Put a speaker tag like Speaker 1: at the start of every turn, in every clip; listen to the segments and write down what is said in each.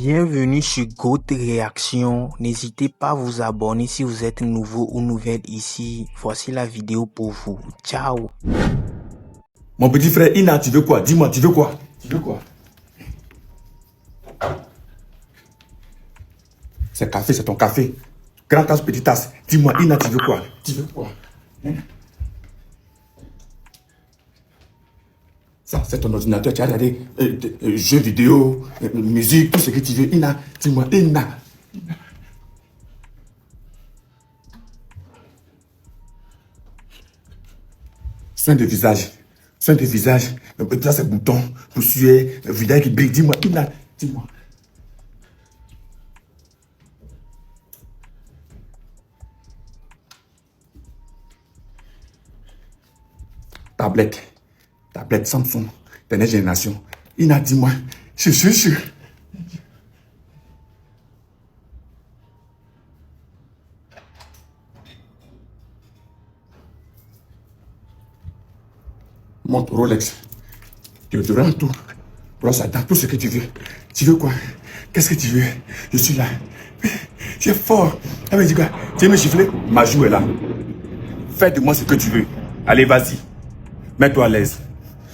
Speaker 1: Bienvenue sur Goat Réaction. N'hésitez pas à vous abonner si vous êtes nouveau ou nouvelle ici. Voici la vidéo pour vous. Ciao.
Speaker 2: Mon petit frère Ina, tu veux quoi? Dis-moi, tu veux quoi? Tu veux quoi? C'est café, c'est ton café. Grande tasse, petite tasse. Dis-moi, Ina, tu veux quoi? Tu veux quoi? Hein? Ça, c'est ton ordinateur. Tu as regardé jeux vidéo, musique, tout ce que tu veux. Ina, dis-moi, Ina. Soin de visage. Soin de visage. Ça, c'est bouton, poussière, visage qui brille. Dis-moi, Ina, dis-moi. Tablette Samsung, dernière génération. Ina, dis-moi, je suis sûr. Montre Rolex, déodorant, tout, brosse à dents, tout ce que tu veux. Tu veux quoi? Qu'est-ce que tu veux? Je suis là. Tu es fort. Elle me dit quoi? Tu veux me gifler? Ma joue est là. Fais de moi ce que tu veux. Allez, vas-y. Mets-toi à l'aise.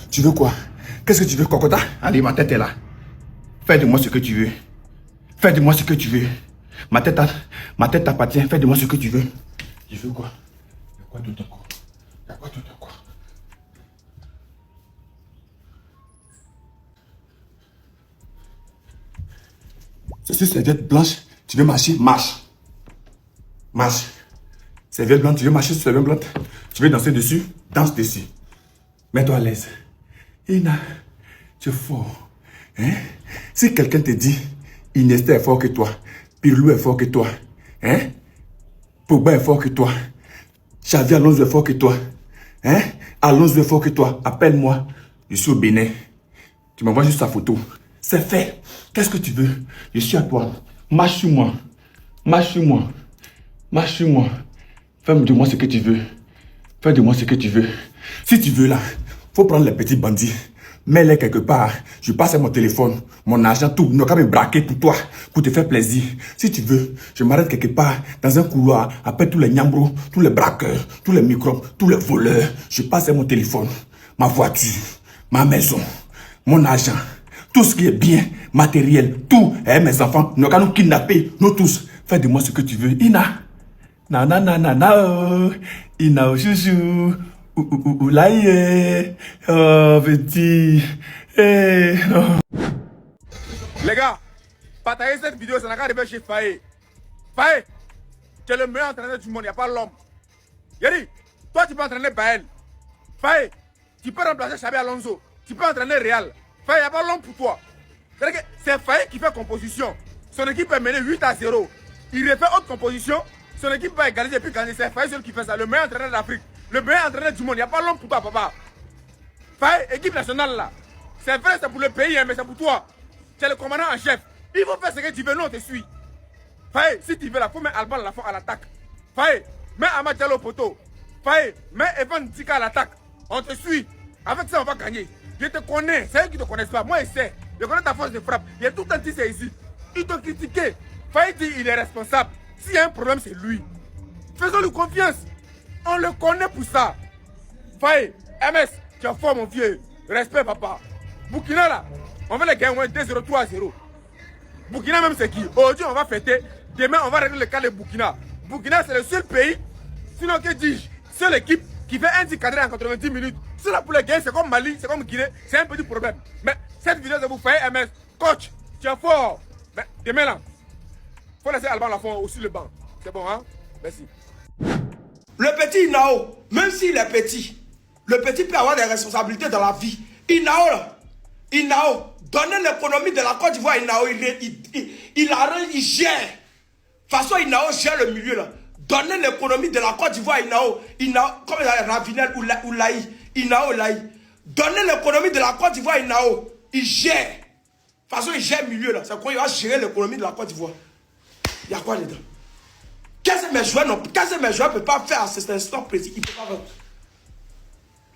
Speaker 2: Tu veux quoi? Qu'est-ce que tu veux, Cocoda? Allez, ma tête est là. Fais de moi ce que tu veux. Fais de moi ce que tu veux. Ma tête t'appartient. Fais de moi ce que tu veux. Tu veux quoi? Il y a quoi d'autre encore? Il y a quoi d'autre encore? C'est une serviette blanche. Tu veux marcher? Marche. Marche. Serviette blanche, tu veux marcher sur serviette blanche? Tu veux danser dessus? Danse dessus. Mets-toi à l'aise. Ina, tu es fort. Hein? Si quelqu'un te dit, Iniesta est fort que toi, Pirlo est fort que toi, hein? Pogba est fort que toi, Xavi Alonso est fort que toi, hein? Alonso est fort que toi, appelle-moi. Je suis au Bénin. Tu m'envoies juste ta photo. C'est fait. Qu'est-ce que tu veux? Je suis à toi. Marche sur moi. Marche sur moi. Marche sur moi. Fais de moi ce que tu veux. Fais de moi ce que tu veux. Si tu veux là, faut prendre les petits bandits. Mets-les quelque part. Je passe mon téléphone, mon argent, tout. Ne pas me braquer pour toi, pour te faire plaisir. Si tu veux, je m'arrête quelque part, dans un couloir, après tous les nyambros, tous les braqueurs, tous les microbes, tous les voleurs. Je passe mon téléphone, ma voiture, ma maison, mon argent. Tout ce qui est bien, matériel, tout. Et mes enfants, nous allons nous kidnapper, nous tous. Fais de moi ce que tu veux. Ina. Na na na na na oh. Ina oh chouchou. Oulaye. Oh petit. Eh non.
Speaker 3: Les gars, partagez cette vidéo, ça n'a qu'à arriver chez Faye. Faye, tu es le meilleur entraîneur du monde, il n'y a pas l'homme. Yeri, toi tu peux entraîner Baël. Faye, tu peux remplacer Xabi Alonso. Tu peux entraîner Real. Faye, il n'y a pas l'homme pour toi. C'est Faye qui fait composition. Son équipe est menée 8-0. Il refait autre composition. Son équipe va égaliser et puis gagner. C'est Faye seul qui fait ça. Le meilleur entraîneur d'Afrique. Le meilleur entraîneur du monde. Il n'y a pas l'homme pour toi, papa. Faye, équipe nationale là. C'est vrai, c'est pour le pays, hein, mais c'est pour toi. Tu es le commandant en chef. Il faut faire ce que tu veux, nous on te suit. Faye, si tu veux là, faut mettre Alban Lafont à l'attaque. Faye, mets Amad Diallo au poteau. Faye, mets Evan Dika à l'attaque. On te suit. Avec ça, on va gagner. Je te connais. C'est eux qui ne te connaissent pas. Moi, je sais. Je connais ta force de frappe. Il y a tout un tissé ici. Ils t'ont critiqué. Faye dit il est responsable. S'il y a un problème, c'est lui. Faisons-lui confiance. On le connaît pour ça. Faye, MS, tu es fort, mon vieux. Respect, papa. Burkina, là, on va les gagner au moins 2-0, 3-0. Burkina, même, c'est qui? Aujourd'hui, on va fêter. Demain, on va régler le cas de Burkina. Burkina, c'est le seul pays, sinon, que dis-je, seule équipe qui fait un tir cadré en 90 minutes. Cela pour les gagner, c'est comme Mali, c'est comme Guinée, c'est un petit problème. Mais cette vidéo, c'est vous faire MS. Coach, tu es fort. Mais demain, là, faut laisser Alban Lafont aussi le banc. C'est bon, hein? Merci.
Speaker 4: Le petit Inao, même s'il est petit, le petit peut avoir des responsabilités dans la vie. Inao, là, Inao, donnez l'économie de la Côte d'Ivoire, Inao, il gère. De toute façon, Inao gère le milieu, là. Donnez l'économie de la Côte d'Ivoire, Inao, comme il y a Ravinel ou Laï, Inao, Laï. Donnez l'économie de la Côte d'Ivoire, Inao, il gère. De toute façon, il gère le milieu, là. C'est quoi, il va gérer l'économie de la Côte d'Ivoire. Il y a quoi dedans? Qu'est-ce que mes joueurs ne peuvent pas faire à cet instant précis? Ils ne peuvent pas faire.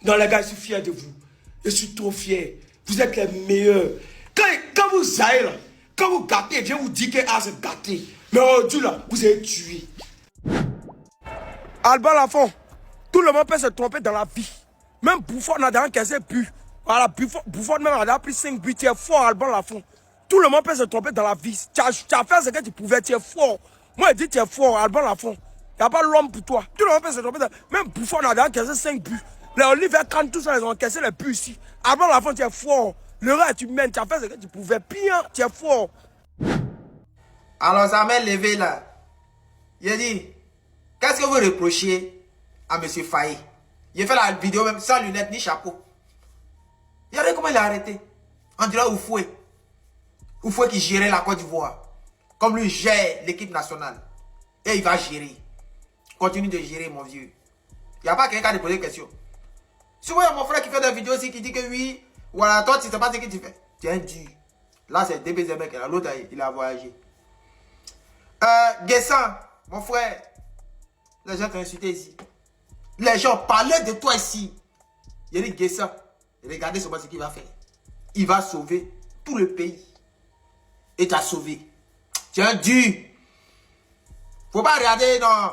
Speaker 4: Non, les gars, je suis fier de vous. Je suis trop fier. Vous êtes les meilleurs. Quand vous allez là, Quand vous gâtez, je vous dis que c'est gâté. Mais aujourd'hui là, vous êtes tué. Alban Lafont, tout le monde peut se tromper dans la vie. Même Buffon a déjà encaissé but. Voilà, Buffon même a déjà pris 5 buts. Tu es fort, Alban Lafont. Tout le monde peut se tromper dans la vie. Tu as fait ce que tu pouvais, tu es fort. Moi, je dis tu es fort, Alban Lafont. Il n'y a pas l'homme pour toi. Tout le monde peut se tromper. Même Buffon a déjà encaissé 5 buts. Les Olivier Kahn, tout ça, ils ont encaissé les buts ici. Alban Lafont, tu es fort. Le reste, tu mènes, tu as fait ce que tu pouvais. Bien, tu es fort.
Speaker 5: Alors, ça m'a levé là. Il a dit, qu'est-ce que vous reprochez à M. Faye? Il a fait la vidéo même sans lunettes ni chapeau. Regardez comment il a arrêté. On dirait Oufoué. Oufoué qui gérait la Côte d'Ivoire. Comme lui gère l'équipe nationale. Et il va gérer. Continue de gérer, mon vieux. Il n'y a pas quelqu'un qui a posé des questions. Si vous voyez mon frère qui fait des vidéos aussi, qui dit que oui, voilà, toi tu ne sais pas ce que tu fais. Tu es un dur. Là, c'est DBZ mec. L'autre, il a voyagé. Guessan, mon frère. Les gens t'ont insulté ici. Les gens parlaient de toi ici. Il dit Guessan, regardez ce qu'il va faire. Il va sauver tout le pays. Et t'as sauvé. Tu es un dur. Faut pas regarder, non.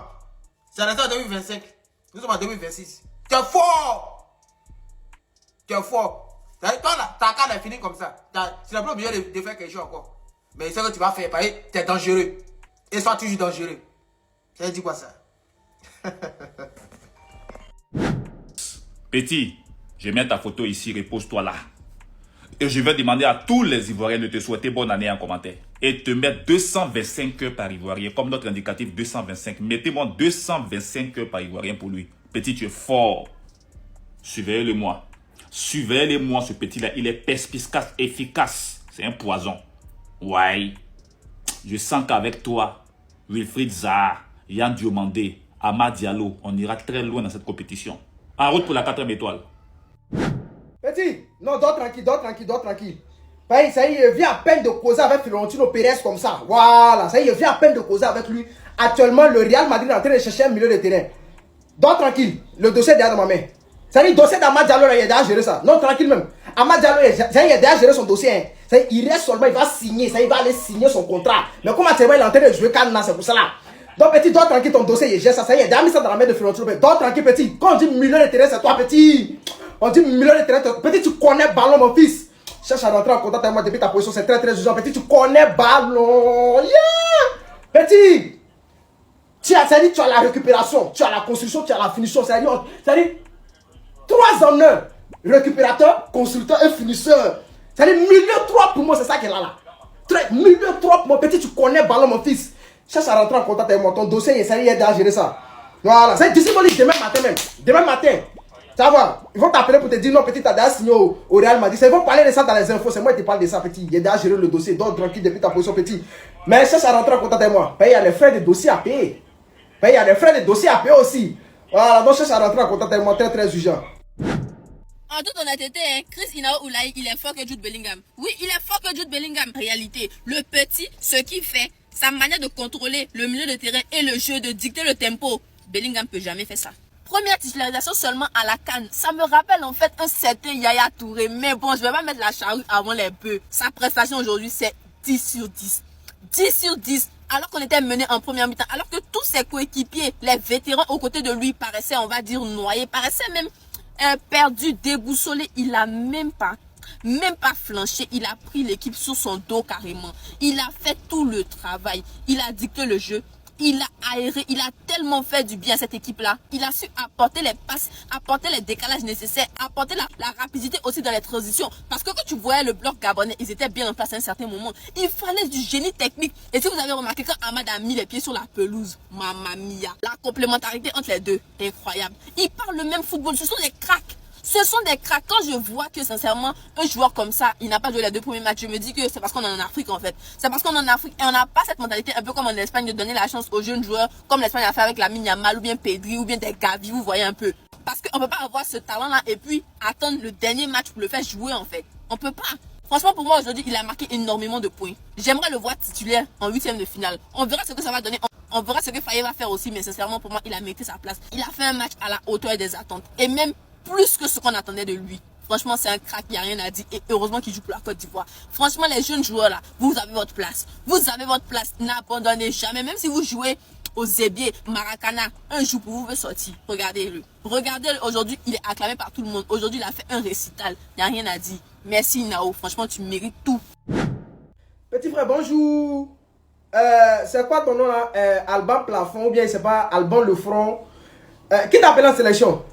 Speaker 5: C'est resté en 2025. Nous sommes en 2026. Tu es fort. Tu es fort. Toi là, ta carte est finie comme ça. Tu n'as pas obligé de faire quelque chose encore. Mais c'est ce que tu vas faire. Tu es dangereux. Et sois toujours dangereux. Ça dit quoi ça?
Speaker 6: Petit, je mets ta photo ici, repose-toi là. Et je vais demander à tous les Ivoiriens de te souhaiter bonne année en commentaire. Et te mettre 225 heures par Ivoirien, comme notre indicatif 225. Mettez-moi 225 heures par Ivoirien pour lui. Petit, tu es fort. Surveillez-le-moi. Surveillez-le-moi, ce petit-là. Il est perspicace, efficace. C'est un poison. Ouais. Je sens qu'avec toi, Wilfried Zaha, Yann Diomandé, Amad Diallo, on ira très loin dans cette compétition. En route pour la 4e étoile.
Speaker 7: Petit, non, dors tranquille, dors tranquille, dors tranquille. Ça y est, il vient à peine de causer avec Florentino Pérez comme ça. Voilà, ça y est, il vient à peine de causer avec lui. Actuellement, le Real Madrid est en train de chercher un milieu de terrain. Dors tranquille, le dossier est derrière dans ma main. Ça y est, le dossier d'Amad Diallo, il a déjà géré ça. Non, tranquille même. Amad Diallo, ça y est, il a déjà géré son dossier. Hein. Ça y est, il reste seulement, il va signer, ça y est, il va aller signer son contrat. Mais comment c'est vrai, il est en train de jouer Cannes, c'est pour ça là. Donc petit, dors tranquille, ton dossier, il gère ça. Ça y est, il a déjà mis ça dans la main de Florentino Pérez. Dors tranquille, petit. Quand on dit milieu de terrain, c'est toi, petit. On dit milieu de terrain, petit, tu connais ballon, mon fils. Cherche à rentrer en contact avec moi depuis ta position, c'est très très urgent. Petit, tu connais ballon. Yeah! Petit, tu as la récupération, tu as la construction, tu as la finition. C'est-à-dire 3 en 1. Récupérateur, constructeur et finisseur. C'est-à-dire milieu 3 pour moi, c'est ça qu'elle a là. Milieu 3 pour moi, petit, tu connais ballon, mon fils. Cherche à rentrer en contact avec moi. Ton dossier, ça y est, à gérer ça. Voilà, c'est disponible demain matin même. Demain matin. Ça va, ils vont t'appeler pour te dire non, petit, t'as déjà signé au Real Madrid. Ils vont parler de ça dans les infos. C'est moi qui te parle de ça, petit. Il a déjà géré le dossier. Donc, tranquille depuis ta position, petit. Mais cherche à rentrer en contact avec moi. Il y a les frais de dossier à payer. Il y a les frais de dossier à payer aussi. Voilà, donc cherche à rentrer en contact avec moi. Très, très urgent.
Speaker 8: En toute honnêteté, Chris Inao Oulaï, il est fort que Jude Bellingham. Oui, il est fort que Jude Bellingham. En réalité, le petit, ce qu'il fait, sa manière de contrôler le milieu de terrain et le jeu, de dicter le tempo, Bellingham ne peut jamais faire ça. Première titularisation seulement à la CAN. Ça me rappelle en fait un certain Yaya Touré. Mais bon, je vais pas mettre la charrue avant les bœufs. Sa prestation aujourd'hui, c'est 10 sur 10. 10 sur 10. Alors qu'on était mené en première mi-temps. Alors que tous ses coéquipiers, les vétérans aux côtés de lui, paraissaient, on va dire, noyés. Paraissaient même perdus, déboussolés. Il a même pas flanché. Il a pris l'équipe sur son dos carrément. Il a fait tout le travail. Il a dicté le jeu. Il a aéré, il a tellement fait du bien à cette équipe-là. Il a su apporter les passes, apporter les décalages nécessaires, apporter la rapidité aussi dans les transitions. Parce que quand tu voyais le bloc gabonais, ils étaient bien en place à un certain moment. Il fallait du génie technique. Et si vous avez remarqué, quand Amad a mis les pieds sur la pelouse, mamma mia, la complémentarité entre les deux, incroyable. Ils parlent le même football, ce sont des cracks. Ce sont des cracks. Quand je vois que sincèrement, un joueur comme ça, il n'a pas joué les 2 premiers matchs, je me dis que c'est parce qu'on est en Afrique en fait. C'est parce qu'on est en Afrique et on n'a pas cette mentalité un peu comme en Espagne de donner la chance aux jeunes joueurs, comme l'Espagne a fait avec Lamine Yamal ou bien Pedri ou bien des Gavi, vous voyez un peu. Parce qu'on ne peut pas avoir ce talent-là et puis attendre le dernier match pour le faire jouer en fait. On ne peut pas. Franchement, pour moi aujourd'hui, il a marqué énormément de points. J'aimerais le voir titulaire en 8e de finale. On verra ce que ça va donner. On verra ce que Faye va faire aussi, mais sincèrement pour moi, il a mérité sa place. Il a fait un match à la hauteur des attentes et même plus que ce qu'on attendait de lui. Franchement, c'est un crack, il n'y a rien à dire. Et heureusement qu'il joue pour la Côte d'Ivoire. Franchement, les jeunes joueurs là, vous avez votre place. Vous avez votre place. N'abandonnez jamais. Même si vous jouez au Zébier, Maracana, un jour pour vous veut sortir. Regardez-le. Regardez-le. Aujourd'hui, il est acclamé par tout le monde. Aujourd'hui, il a fait un récital. Il n'y a rien à dire. Merci Inao. Franchement, tu mérites tout.
Speaker 7: Petit frère, bonjour. C'est quoi ton nom là? Alban Plafond ou bien c'est pas Alban Le Front? Qui t'a appelé en sélection?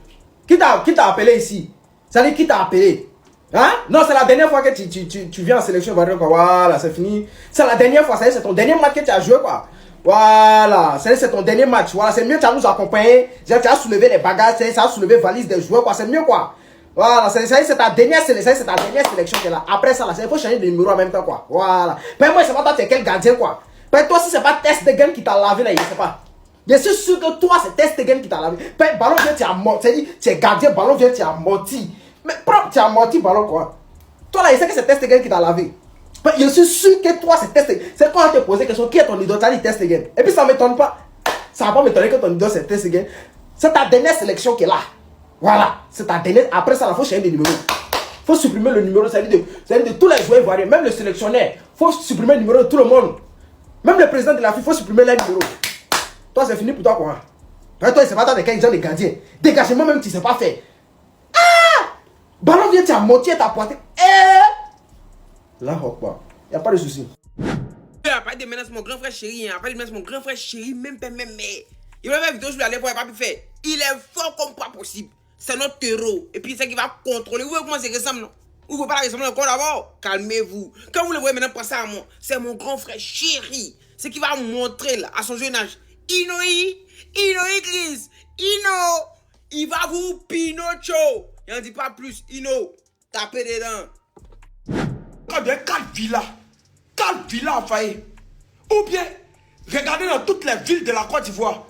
Speaker 7: Qui t'a appelé ici? Ça dit qui t'a appelé? Hein? Non, c'est la dernière fois que tu viens en sélection. Voilà, c'est fini. C'est la dernière fois, c'est ton dernier match que tu as joué quoi. Voilà, c'est ton dernier match. Voilà, c'est mieux, tu as nous accompagné. Tu as soulevé les bagages, tu as soulevé valise des joueurs quoi. C'est mieux quoi. Voilà, c'est ta dernière sélection qui est là. Après ça, là, il faut changer de numéro en même temps quoi. Voilà. Mais moi, je sais pas toi, tu es quel gardien quoi. Mais toi, si c'est pas Ter Stegen qui t'a lavé là, je sais pas. Je suis sûr que toi, c'est Ter Stegen qui t'a lavé. Mais ballon vient, tu as menti. Tu es gardien, ballon vient, tu as menti. Mais propre, tu as menti, ballon quoi. Toi là, je sais que c'est Ter Stegen qui t'a lavé. Mais je suis sûr que toi, c'est Ter Stegen. C'est quand on te pose la question, qui est ton idole? Tu as dit Ter Stegen. Et puis ça ne m'étonne pas. Ça va pas m'étonner que ton idole c'est Ter Stegen. C'est ta dernière sélection qui est là. Voilà. C'est ta dernière. Après ça, il faut changer de numéro. Il faut supprimer le numéro. Ça veut dire de tous les joueurs ivoiriens. Même le sélectionnaire. Il faut supprimer le numéro de tout le monde. Même le président de la FIFA, il faut supprimer les numéros. Toi, c'est fini pour toi, quoi. Toi, c'est pas toi, des gens, les gardiens. Dégagement, même, tu sais pas faire. Ah! Ballon vient, tu as moitié ta poitrine. Là, hop, quoi. Il n'y a pas de souci.
Speaker 4: Il a pas de menace, mon grand frère chéri. Il a pas de menace, mon grand frère chéri. Même. Il va faire vidéo, je vais aller voir, il n'a pas pu faire. Il est fort comme pas possible. C'est notre héros. Et puis, c'est qu'il va contrôler. Vous voyez comment c'est ressemble, non? Vous ne pouvez pas la ressembler encore d'abord. Calmez-vous. Quand vous le voyez maintenant passer à moi, c'est mon grand frère chéri. C'est qui va montrer là, à son jeune âge. Inoi Chris. Il va vous Pinocho. Il n'en dit pas plus. Tapez dedans.
Speaker 5: Quand il y a 4 villas en faillite. Ou bien, regardez dans toutes les villes de la Côte d'Ivoire.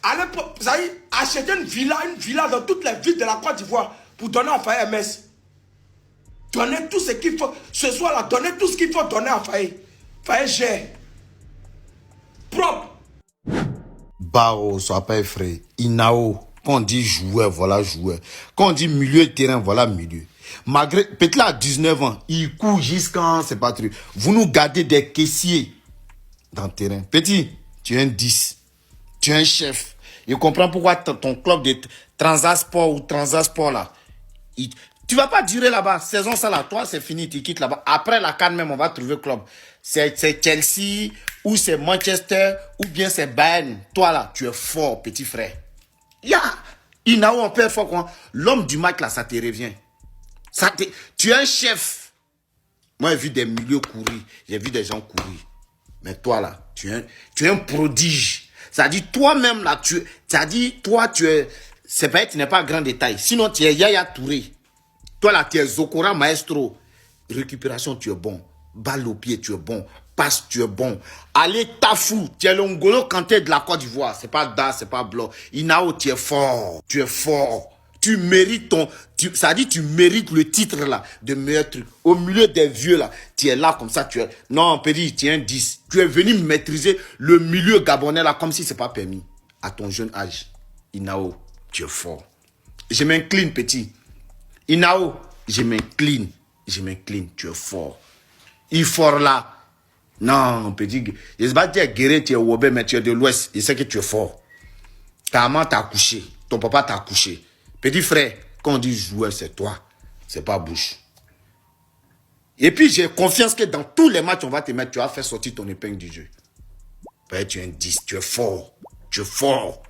Speaker 5: Allez, vous allez acheter une villa dans toutes les villes de la Côte d'Ivoire pour donner à Faye MS. Donnez tout ce qu'il faut. Ce soir-là, donnez tout ce qu'il faut donner à Faye. Faye gère. Propre.
Speaker 9: Bao, sois pas effrayé. Inao, quand on dit joueur, voilà joueur. Quand on dit milieu de terrain, voilà milieu. Malgré, peut-être là, à 19 ans, il court jusqu'à, c'est pas truc. Vous nous gardez des caissiers dans le terrain. Petit, tu es un 10. Tu es un chef. Je comprends pourquoi ton club de Transasport ou Transasport là, tu vas pas durer là-bas. Saison ça là, toi c'est fini, tu quittes là-bas. Après la CAN même, on va trouver club. C'est Chelsea, ou c'est Manchester, ou bien c'est Bayern. Toi là, tu es fort, petit frère. Inao, on perd fort quoi. L'homme du match là, ça te revient. Tu es un chef. Moi j'ai vu des milieux courir, j'ai vu des gens courir. Mais toi là, tu es un prodige. Ça dit toi-même là, c'est vrai que tu n'es pas grand détail. Sinon tu es Yaya Touré. Toi là, tu es Zokora Maestro. Récupération, tu es bon. Balle au pied, tu es bon. Passe, tu es bon. Allez, Tafou, tu es le N'Golo Kanté de la Côte d'Ivoire. C'est pas Da, c'est pas Blanc. Inao, tu es fort. Tu es fort. Tu mérites ça dit tu mérites le titre là de meilleur truc. Au milieu des vieux là, tu es là comme ça, tu es. Non, Pédi, tu es un 10. Tu es venu maîtriser le milieu gabonais là comme si c'est pas permis. À ton jeune âge. Inao, tu es fort. Je m'incline, petit. Inao, je m'incline. Tu es fort. Il est fort là. Non, petit. Je ne sais pas dire guéri, tu es Wobé, mais tu es de l'Ouest. Je sais que tu es fort. Ta maman t'a couché. Ton papa t'a couché. Petit frère, quand on dit joueur, c'est toi. C'est pas Bush. Et puis, j'ai confiance que dans tous les matchs, on va te mettre, tu vas faire sortir ton épingle du jeu. Ben, tu es un 10, tu es fort. Tu es fort.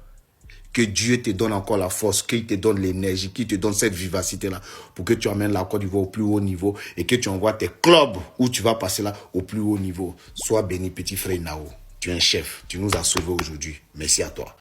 Speaker 9: Que Dieu te donne encore la force, qu'il te donne l'énergie, qu'il te donne cette vivacité-là pour que tu amènes la Côte d'Ivoire au plus haut niveau et que tu envoies tes clubs où tu vas passer là au plus haut niveau. Sois béni, petit frère Nao. Tu es un chef. Tu nous as sauvés aujourd'hui. Merci à toi.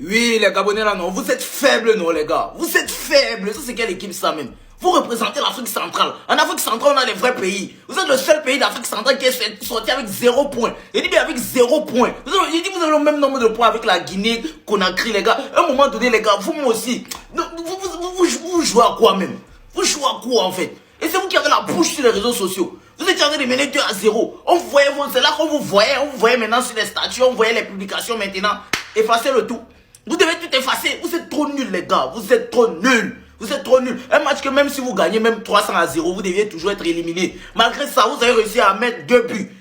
Speaker 4: Oui, les Gabonais là, non. Vous êtes faibles, non, les gars. Vous êtes faibles. Ça, c'est quelle équipe, ça, même? Vous représentez l'Afrique centrale. En Afrique centrale, on a les vrais pays. Vous êtes le seul pays d'Afrique centrale qui est sorti avec 0 points. Il dit bien avec 0 points. Il dit vous avez le même nombre de points avec la Guinée, Conakry, les gars. À un moment donné, les gars, vous aussi. Vous jouez à quoi même? Vous jouez à quoi en fait? Et c'est vous qui avez la bouche sur les réseaux sociaux. Vous êtes en train de mener 2-0. On voyait, c'est là qu'on vous voyait maintenant sur les statuts, on voyait les publications maintenant. Effacez le tout. Vous devez tout effacer. Vous êtes trop nuls, les gars. Vous êtes trop nuls.
Speaker 5: Vous êtes trop nuls. Un match que même si vous gagnez même 300-0, vous deviez toujours être éliminé. Malgré ça, vous avez réussi à mettre 2 buts.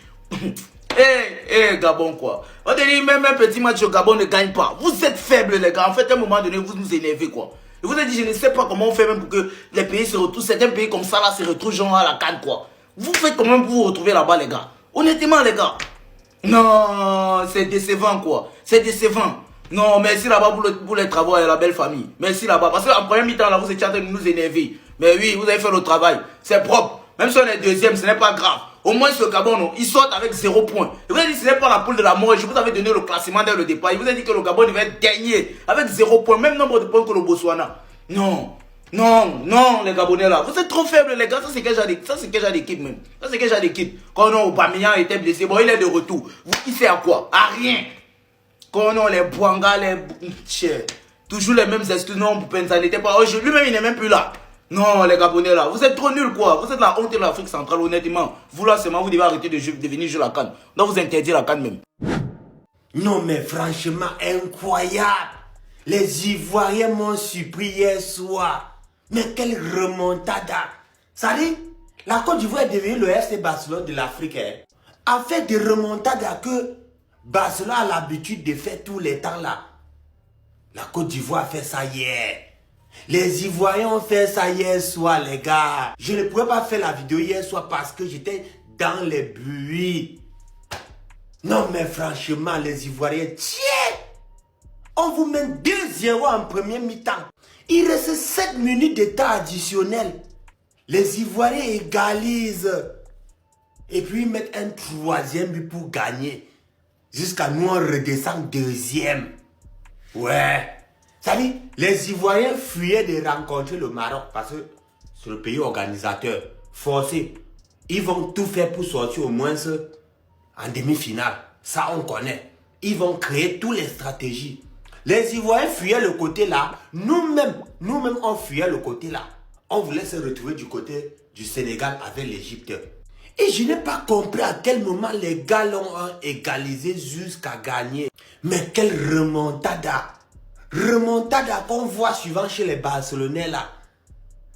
Speaker 5: Gabon quoi. On dit même un petit match au Gabon ne gagne pas. Vous êtes faibles les gars. En fait, à un moment donné, vous nous énervez quoi. Je vous ai dit, je ne sais pas comment on fait même pour que les pays se retrouvent. Certains pays comme ça là se retrouvent genre à la CAN quoi. Vous faites comment pour vous retrouver là-bas les gars. Honnêtement les gars. Non, c'est décevant quoi. C'est décevant. Non, merci là-bas pour les travaux et la belle famille. Merci là-bas. Parce qu'en premier mi-temps là, vous étiez en train de nous énerver. Mais oui, vous avez fait le travail. C'est propre. Même si on est deuxième, ce n'est pas grave. Au moins ce Gabon, non, ils sortent avec 0 point. Je vous ai dit que ce n'est pas la poule de la mort. Je vous avais donné le classement dès le départ. Je vous ai dit que le Gabon devait être dernier avec 0 point. Même nombre de points que le Botswana. Non, non, non, les Gabonais là. Vous êtes trop faibles les gars. Ça c'est quel genre d'équipe même. Ça c'est quel genre d'équipe. Quand non, Aubameyang était blessé. Bon, il est de retour. Il sert à quoi? À rien. Quand non, les Bouanga, les... Toujours les mêmes excuses. Non, Poupenza n'était pas... Lui-même, il n'est même plus là. Non, les Gabonais là, vous êtes trop nuls quoi. Vous êtes la honte de l'Afrique centrale, honnêtement. Vous là seulement, vous devez arrêter de venir jouer la CAN. Donc vous interdire la CAN même.
Speaker 10: Non mais franchement, incroyable. Les Ivoiriens m'ont surpris hier soir. Mais quelle remontada. Ça dit, la Côte d'Ivoire est devenue le FC Barcelone de l'Afrique. Hein. A fait des remontadas que Barcelone a l'habitude de faire tous les temps là. La Côte d'Ivoire a fait ça hier. Les Ivoiriens ont fait ça hier soir, les gars. Je ne pouvais pas faire la vidéo hier soir parce que j'étais dans les bruits. Non, mais franchement, les Ivoiriens, tiens, on vous met 2-0 en premier mi-temps. Il reste 7 minutes de temps additionnel. Les Ivoiriens égalisent. Et puis ils mettent un 3e but pour gagner. Jusqu'à nous, on redescend 2e. Ouais. Ça dit, les Ivoiriens fuyaient de rencontrer le Maroc parce que c'est le pays organisateur. Forcé. Ils vont tout faire pour sortir au moins en demi-finale. Ça, on connaît. Ils vont créer toutes les stratégies. Les Ivoiriens fuyaient le côté là. Nous-mêmes, on fuyait le côté là. On voulait se retrouver du côté du Sénégal avec l'Égypte. Et je n'ai pas compris à quel moment les gars l'ont égalisé jusqu'à gagner. Mais quelle remontada! Remontada qu'on voit souvent chez les Barcelonais là.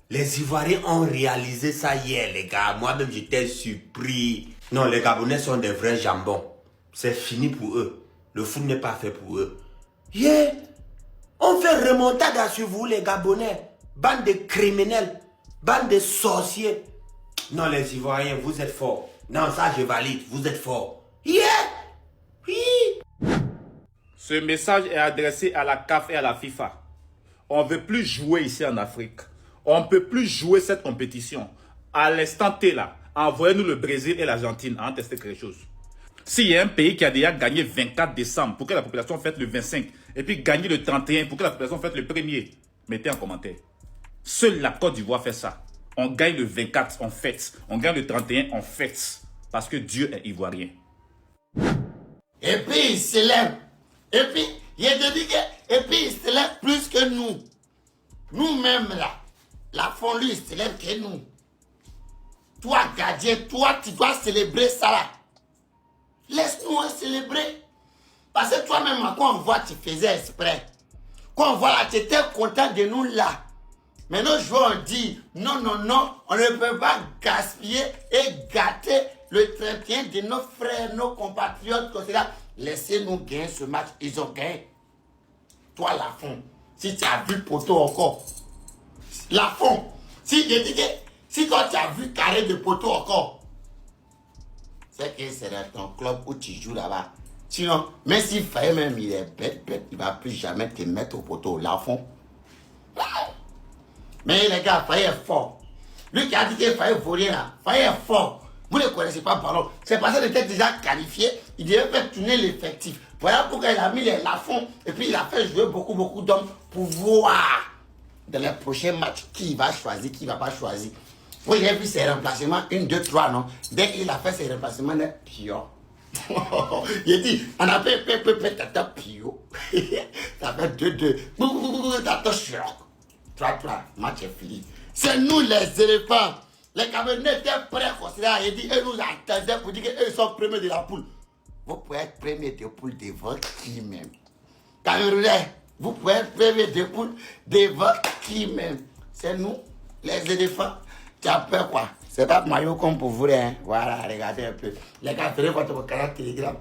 Speaker 10: Les Ivoiriens ont réalisé ça hier les gars. Moi-même j'étais surpris. Non, les Gabonais sont des vrais jambons. C'est fini pour eux. Le foot n'est pas fait pour eux. Yeah. On fait remontada sur vous les Gabonais. Bande de criminels. Bande de sorciers. Non les Ivoiriens, vous êtes forts. Non, ça je valide. Vous êtes forts. Yeah. Oui.
Speaker 6: Ce message est adressé à la CAF et à la FIFA. On ne veut plus jouer ici en Afrique. On ne peut plus jouer cette compétition. À l'instant T là, envoyez-nous le Brésil et l'Argentine à en tester quelque chose. S'il y a un pays qui a déjà gagné 24 décembre pour que la population fête le 25 et puis gagné le 31 pour que la population fête le 1er, mettez en commentaire. Seule la Côte d'Ivoire fait ça. On gagne le 24, on fête. On gagne le 31, on fête. Parce que Dieu est ivoirien.
Speaker 9: Et puis il célèbre. Et puis, il est dédié. Et puis il célèbre plus que nous. Nous-mêmes là. La fond lui célèbre que nous. Toi, gardien, toi, tu dois célébrer ça là. Laisse-nous célébrer. Parce que toi-même, quand on voit, tu faisais exprès. Quand on voit là, tu étais content de nous là. Mais nos joueurs ont dit, non, non, non, on ne peut pas gaspiller et gâter le 31 de nos frères, nos compatriotes, etc. Laissez-nous gagner ce match. Ils ont gagné. Toi, Lafont, si tu as vu le poteau encore, Lafont, si toi tu as vu carré de poteau encore, c'est que c'est dans ton club où tu joues là-bas. Sinon, même s'il fallait même, il est bête, il ne va plus jamais te mettre au poteau, Lafont. Mais les gars, Faye est fort. Lui qui a dit qu'il fallait voler là, Faye est fort. Vous ne connaissez pas Ballon. C'est parce qu'il était déjà qualifié, il devait faire tourner l'effectif. Voilà pourquoi il a mis les Lafont et puis il a fait jouer beaucoup d'hommes pour voir dans les prochains matchs qui va choisir, qui ne va pas choisir. Vous avez vu ses remplacements, 1, 2, 3, non? Dès qu'il a fait ses remplacements, il est pion. Il a dit, on a fait tata pio. Ça fait 2-2. Tata choc. 3-3, match est fini. C'est nous les éléphants. Les Camerounais étaient prêts pour cela. Il dit, ils nous attendaient pour dire qu'ils sont premiers de la poule. Vous pouvez être premier de poule de votre qui même. Camerounais, vous pouvez être premier de poule de votre qui même. C'est nous, les éléphants. Tu as peur quoi? C'est pas maillot comme pour vous, hein. Voilà, regardez un peu. Les gars, tenez votre canal Telegram.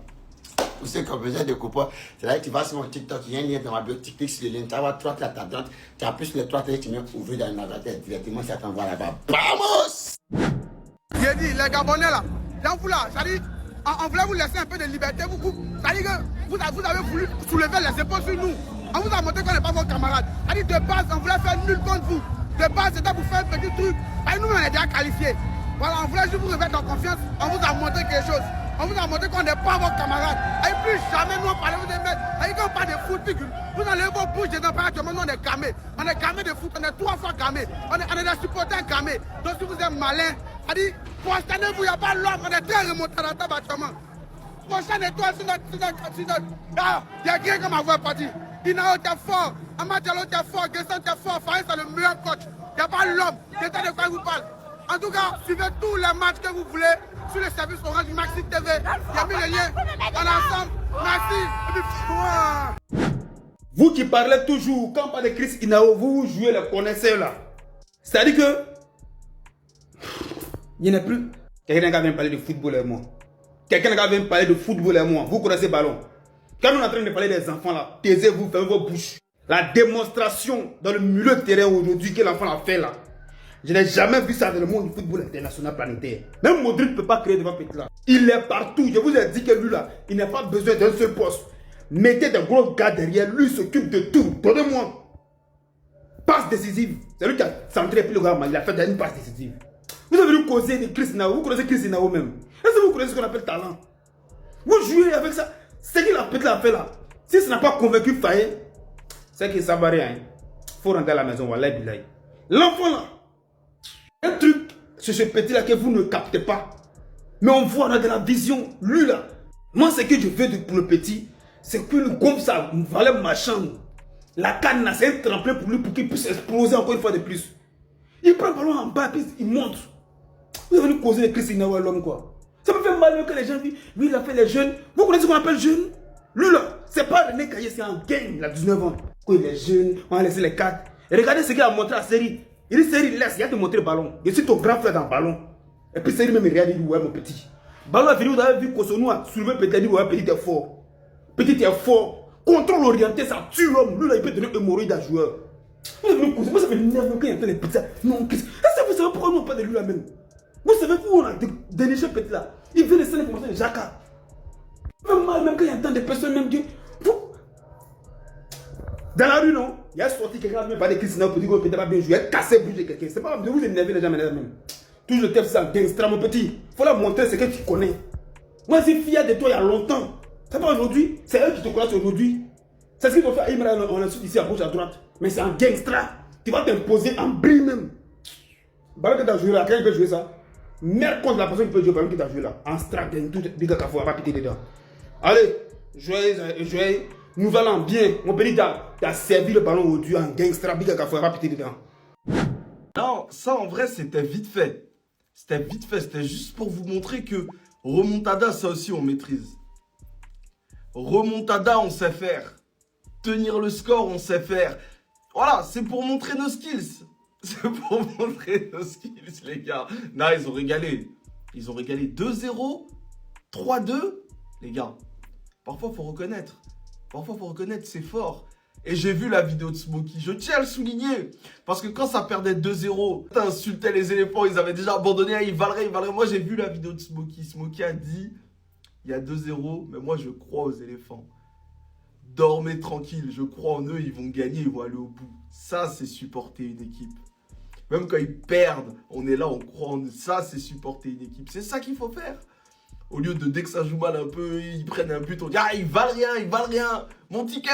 Speaker 9: Pour ceux qui ont besoin de coupons, c'est là que tu vas sur mon TikTok, il y a un lien dans ma bio, tu cliques sur le lien, tu vas droite à ta droite, tu appuies sur les trois télés, tu mets ouvrir dans le navigateur directement, ça t'envoie là-bas. Vamos!
Speaker 3: J'ai dit, les Gabonais là, j'avoue là, c'est-à-dire, on voulait vous laisser un peu de liberté, c'est-à-dire que vous avez voulu soulever les épaules sur nous. On vous a montré qu'on n'est pas vos camarades. C'est-à-dire, de base, on voulait faire nul contre vous. De base, c'était pour faire un petit truc. Nous, on est déjà qualifiés. Voilà, on voulait juste vous remettre en confiance. On vous a montré quelque chose. On vous a montré qu'on n'est pas vos camarades. Et plus jamais nous on parle vous de mettre. Et quand on parle de foot, vous enlevez vos bouches dedans. Actuellement, nous on est gamés. On est gamés de foot. On est 3 fois gamés. On est des supporters gamés. Donc si vous êtes malin, c'est-à-dire, pour cette année, il n'y a pas l'homme. On est très remonté dans notre bâtiment. Prochaine étoile, c'est notre. Ah, il y a quelqu'un comme avoir parti. Inao, t'es fort. Amadjalo, t'es fort. Gesson, t'es fort. Farid, c'est le meilleur coach. Il n'y a pas l'homme. C'est de quoi il vous parle. En tout cas, suivez tous les matchs que vous voulez sur le service Orange Maxi TV. Il y a mis le lien. On est ensemble. Merci.
Speaker 4: Vous qui parlez toujours, quand on parle de Chris Inao, vous jouez les connaisseurs là. C'est-à-dire que. Il n'y en a plus. Quelqu'un qui vient parler de football et moi. Quelqu'un qui vient parler de football et moi. Vous connaissez le ballon. Quand on est en train de parler des enfants là, taisez-vous, fermez vos bouches. La démonstration dans le milieu de terrain aujourd'hui que l'enfant a fait là. Je n'ai jamais vu ça dans le monde du football international planétaire. Même Modric ne peut pas créer devant Petit là. Il est partout. Je vous ai dit que lui là, il n'a pas besoin d'un seul poste. Mettez des gros gars derrière, lui s'occupe de tout. Donnez-moi. Passe décisive. C'est lui qui a centré puis le gars, il a fait une passe décisive. Vous avez vu causer de Chris Inao. Vous connaissez Chris Inao même. Est-ce que vous connaissez ce qu'on appelle talent? Vous jouez avec ça. Ce qu'il a fait là. Si ça n'a pas convaincu Faye, c'est que ça va rien. Il faut rentrer à la maison. Voilà, l'enfant là. Un truc, c'est ce petit là que vous ne captez pas. Mais on voit là de la vision. Lui là. Moi, ce que je veux pour le petit, c'est que le comme ça, valait ma chambre. La canne là, c'est un tremplin pour lui pour qu'il puisse exploser encore une fois de plus. Il prend le ballon en bas et il monte. Vous avez venu causer les Chris Inao à l'homme quoi. Ça me fait mal que les gens disent, oui, il a fait les jeunes. Vous connaissez ce qu'on appelle jeune? Lui là, c'est pas René Caillé, c'est un gang, il a 19 ans. Quand il est jeune, on a laissé les 4. Et regardez ce qu'il a montré à Série. Il dit Série, laisse, il a te montrer le ballon. Je suis ton grand frère dans le ballon. Et puis Série même il regarde, il dit, ouais mon petit. Ballon a fini, vous avez vu Kosonou a soulevé peut-être, il dit, ouais petit t'es fort. Petit t'es fort. Contrôle orienté, ça tue l'homme. Lui là, il peut donner hémorroïde à joueur. Moi ça fait 9 ans qu'il y a des petits. Non, est-ce que vous savez pourquoi nous on parle de lui là même? Vous savez où on a déniché petit là? Il vient de scènes comme ça de Jacques. Même quand il y a tant de personnes, même Dieu. Dans la rue, non? Il y a sorti quelqu'un qui m'a parlé de Chris Inao pour dire que peut-être pas bien joué. Il a cassé le budget de quelqu'un. C'est pas grave de vous énerver les gens même. Toujours le texte ça, gangster, mon petit. Il faut leur montrer ce que tu connais. Moi, je suis fier de toi il y a longtemps. C'est pas aujourd'hui. C'est eux qui te connaissent aujourd'hui. C'est ce qu'ils ont fait à Imran. On a su ici à gauche, à droite. Mais c'est un gangster. Tu vas t'imposer en bris même. Ballon que tu as joué là, quelqu'un peut jouer ça? Merde contre la personne qui peut jouer, ballon que tu as joué là. En strat, tout, dit qu'il faut pas piter dedans. Allez, joyeux, nouvel an, bien. Mon petit, t'as servi le ballon aujourd'hui en gangster, big qu'il faut pas piter dedans.
Speaker 11: Non, ça en vrai, c'était vite fait. C'était juste pour vous montrer que remontada, ça aussi, on maîtrise. Remontada, on sait faire. Tenir le score, on sait faire. Voilà, c'est pour montrer nos skills. C'est pour montrer nos skills, les gars. Non, ils ont régalé. Ils ont régalé 2-0, 3-2. Les gars, parfois, il faut reconnaître. C'est fort. Et j'ai vu la vidéo de Smokey. Je tiens à le souligner. Parce que quand ça perdait 2-0, t'insultais les éléphants. Ils avaient déjà abandonné. Ils valeraient. Moi, j'ai vu la vidéo de Smokey. Smokey a dit, il y a 2-0, mais moi, je crois aux éléphants. Dormez tranquille. Je crois en eux. Ils vont gagner. Ils vont aller au bout. Ça, c'est supporter une équipe. Même quand ils perdent, on est là, on croit en eux. Ça, c'est supporter une équipe. C'est ça qu'il faut faire. Au lieu de dès que ça joue mal un peu, ils prennent un but, on dit ah, ils valent rien. Mon ticket.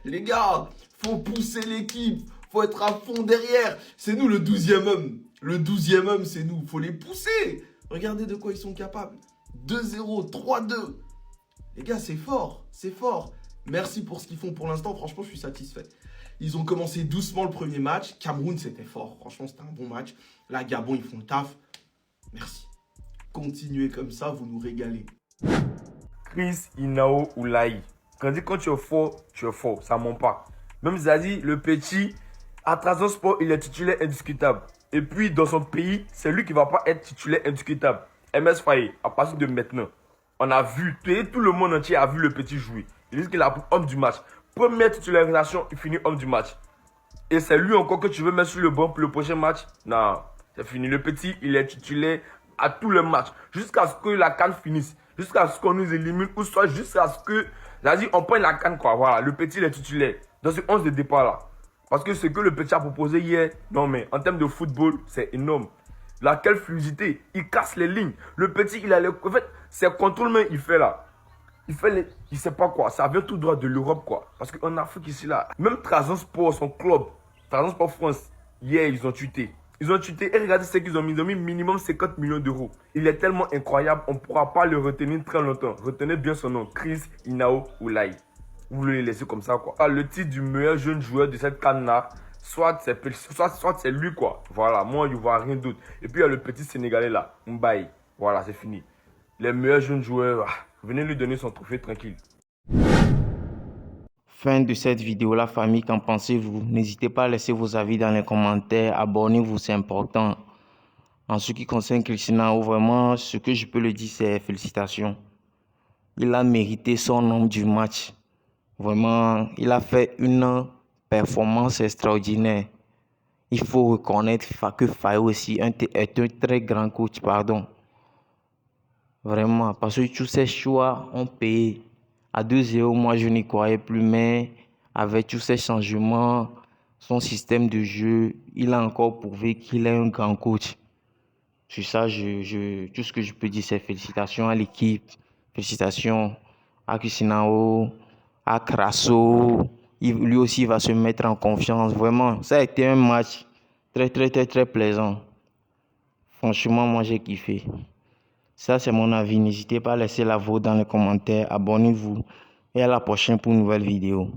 Speaker 11: Les gars, faut pousser l'équipe, faut être à fond derrière. C'est nous le 12e homme. Le 12e homme, c'est nous. Faut les pousser. Regardez de quoi ils sont capables. 2-0, 3-2. Les gars, c'est fort. Merci pour ce qu'ils font pour l'instant. Franchement, je suis satisfait. Ils ont commencé doucement le premier match. Cameroun, c'était fort. Franchement, c'était un bon match. Là, Gabon, ils font le taf. Merci. Continuez comme ça, vous nous régalez.
Speaker 12: Chris Inao Oulaye. Quand tu es fort, ça ment pas. Même Zazie, le petit, À Trabzonspor, il est titulaire indiscutable. Et puis, dans son pays, c'est lui qui ne va pas être titulaire indiscutable. MS Faye, à partir de maintenant, on a vu, tout le monde entier a vu le petit jouer. Il dit qu'il a homme du match. Première titularisation, il finit homme du match. Et c'est lui encore que tu veux mettre sur le banc pour le prochain match? Non, c'est fini. Le petit, il est titulaire à tous les matchs. Jusqu'à ce que la CAN finisse. Jusqu'à ce qu'on nous élimine. Ou soit jusqu'à ce que, c'est-à-dire, on prenne la CAN, quoi. Voilà, le petit, il est titulaire. Dans ce 11 de départ là. Parce que ce que le petit a proposé hier, non mais en termes de football, c'est énorme. Là, quelle fluidité. Il casse les lignes. Le petit, il a les... En fait, c'est contrôle-main il fait là. Il fait les... Il sait pas quoi. Ça vient tout droit de l'Europe quoi. Parce qu'en Afrique ici là, même Trabzonspor, son club, Trabzonspor France, hier, ils ont tué. Ils ont tué et regardez ce qu'ils ont mis. Ils ont mis minimum 50 millions d'euros. Il est tellement incroyable, on ne pourra pas le retenir très longtemps. Retenez bien son nom, Chris Inao Oulai. Vous le laissez comme ça quoi. Le titre du meilleur jeune joueur de cette canne-là, soit c'est lui quoi. Voilà, moi je vois rien d'autre. Et puis il y a le petit Sénégalais là, Mbaye. Voilà, c'est fini. Les meilleurs jeunes joueurs, venez lui donner son trophée tranquille.
Speaker 1: Fin de cette vidéo, la famille, qu'en pensez-vous? N'hésitez pas à laisser vos avis dans les commentaires. Abonnez-vous, c'est important. En ce qui concerne Cristiano, vraiment, ce que je peux le dire, c'est félicitations. Il a mérité son homme du match. Vraiment, il a fait une performance extraordinaire. Il faut reconnaître que Faye aussi est un très grand coach, pardon. Vraiment, parce que tous ces choix ont payé. À 2-0, moi je n'y croyais plus, mais avec tous ces changements, son système de jeu, il a encore prouvé qu'il est un grand coach. Sur ça, tout ce que je peux dire, c'est félicitations à l'équipe, félicitations à Cristiano, à Crasso. Lui aussi va se mettre en confiance. Vraiment, ça a été un match très plaisant. Franchement, moi j'ai kiffé. Ça, c'est mon avis. N'hésitez pas à laisser la vôtre dans les commentaires. Abonnez-vous et à la prochaine pour une nouvelle vidéo.